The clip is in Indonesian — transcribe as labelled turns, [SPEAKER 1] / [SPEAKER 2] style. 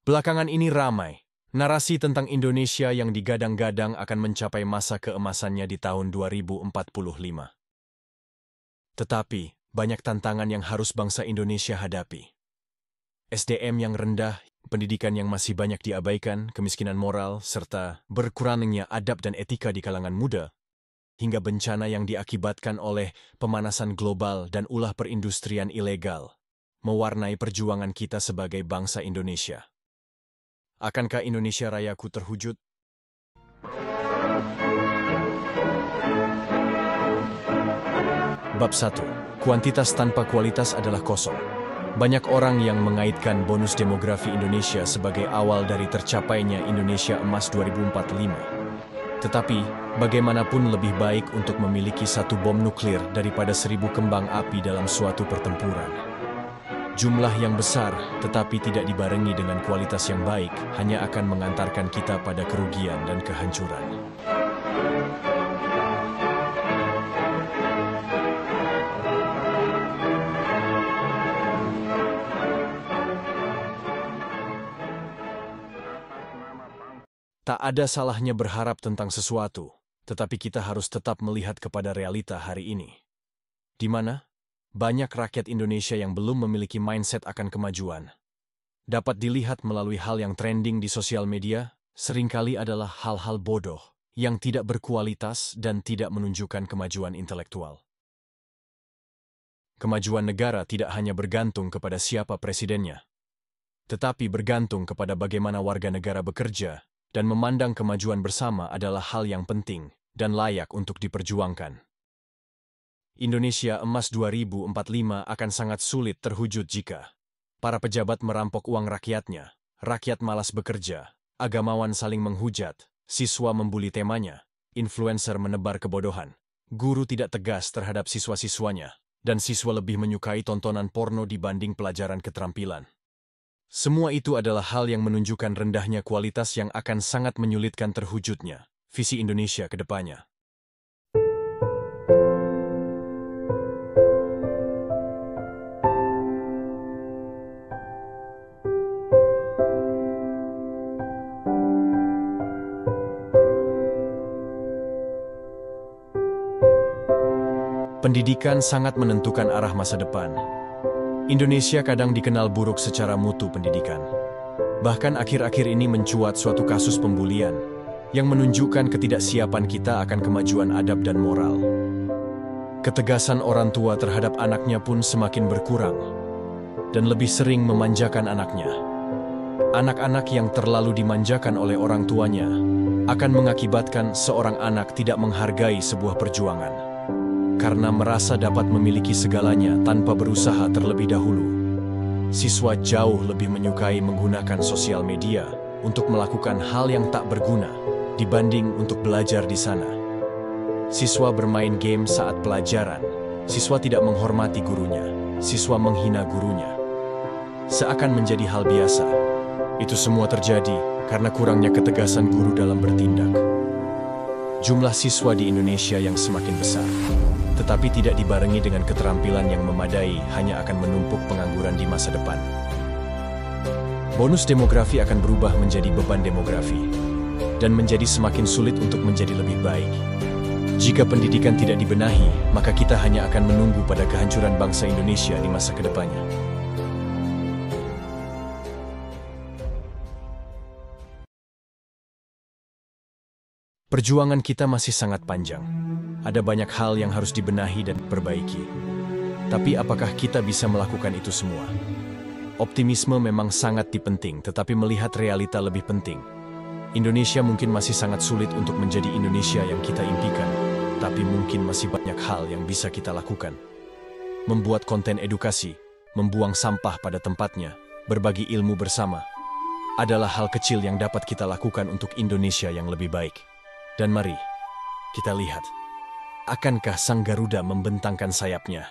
[SPEAKER 1] Belakangan ini ramai narasi tentang Indonesia yang digadang-gadang akan mencapai masa keemasannya di tahun 2045. Tetapi, banyak tantangan yang harus bangsa Indonesia hadapi. SDM yang rendah, pendidikan yang masih banyak diabaikan, kemiskinan moral, serta berkurangnya adab dan etika di kalangan muda, hingga bencana yang diakibatkan oleh pemanasan global dan ulah perindustrian ilegal, mewarnai perjuangan kita sebagai bangsa Indonesia. Akankah Indonesia Rayaku terwujud? Bab 1. Kuantitas tanpa kualitas adalah kosong. Banyak orang yang mengaitkan bonus demografi Indonesia sebagai awal dari tercapainya Indonesia Emas 2045. Tetapi, bagaimanapun lebih baik untuk memiliki satu bom nuklir daripada 1000 kembang api dalam suatu pertempuran. Jumlah yang besar, tetapi tidak dibarengi dengan kualitas yang baik, hanya akan mengantarkan kita pada kerugian dan kehancuran. Tak ada salahnya berharap tentang sesuatu, tetapi kita harus tetap melihat kepada realita hari ini. Di mana? Banyak rakyat Indonesia yang belum memiliki mindset akan kemajuan. Dapat dilihat melalui hal yang trending di sosial media, seringkali adalah hal-hal bodoh, yang tidak berkualitas dan tidak menunjukkan kemajuan intelektual. Kemajuan negara tidak hanya bergantung kepada siapa presidennya, tetapi bergantung kepada bagaimana warga negara bekerja, dan memandang kemajuan bersama adalah hal yang penting dan layak untuk diperjuangkan. Indonesia Emas 2045 akan sangat sulit terwujud jika para pejabat merampok uang rakyatnya, rakyat malas bekerja, agamawan saling menghujat, siswa membuli temanya, influencer menebar kebodohan, guru tidak tegas terhadap siswa-siswanya, dan siswa lebih menyukai tontonan porno dibanding pelajaran keterampilan. Semua itu adalah hal yang menunjukkan rendahnya kualitas yang akan sangat menyulitkan terwujudnya visi Indonesia ke depannya. Pendidikan sangat menentukan arah masa depan. Indonesia kadang dikenal buruk secara mutu pendidikan. Bahkan akhir-akhir ini mencuat suatu kasus pembulian yang menunjukkan ketidaksiapan kita akan kemajuan adab dan moral. Ketegasan orang tua terhadap anaknya pun semakin berkurang dan lebih sering memanjakan anaknya. Anak-anak yang terlalu dimanjakan oleh orang tuanya akan mengakibatkan seorang anak tidak menghargai sebuah perjuangan. Karena merasa dapat memiliki segalanya tanpa berusaha terlebih dahulu. Siswa jauh lebih menyukai menggunakan sosial media untuk melakukan hal yang tak berguna dibanding untuk belajar di sana. Siswa bermain game saat pelajaran. Siswa tidak menghormati gurunya. Siswa menghina gurunya. Seakan menjadi hal biasa. Itu semua terjadi karena kurangnya ketegasan guru dalam bertindak. Jumlah siswa di Indonesia yang semakin besar, tetapi tidak dibarengi dengan keterampilan yang memadai, hanya akan menumpuk pengangguran di masa depan. Bonus demografi akan berubah menjadi beban demografi, dan menjadi semakin sulit untuk menjadi lebih baik. Jika pendidikan tidak dibenahi, maka kita hanya akan menunggu pada kehancuran bangsa Indonesia di masa kedepannya. Perjuangan kita masih sangat panjang. Ada banyak hal yang harus dibenahi dan diperbaiki. Tapi apakah kita bisa melakukan itu semua? Optimisme memang sangat penting, tetapi melihat realita lebih penting. Indonesia mungkin masih sangat sulit untuk menjadi Indonesia yang kita impikan, tapi mungkin masih banyak hal yang bisa kita lakukan. Membuat konten edukasi, membuang sampah pada tempatnya, berbagi ilmu bersama, adalah hal kecil yang dapat kita lakukan untuk Indonesia yang lebih baik. Dan mari kita lihat, akankah sang Garuda membentangkan sayapnya?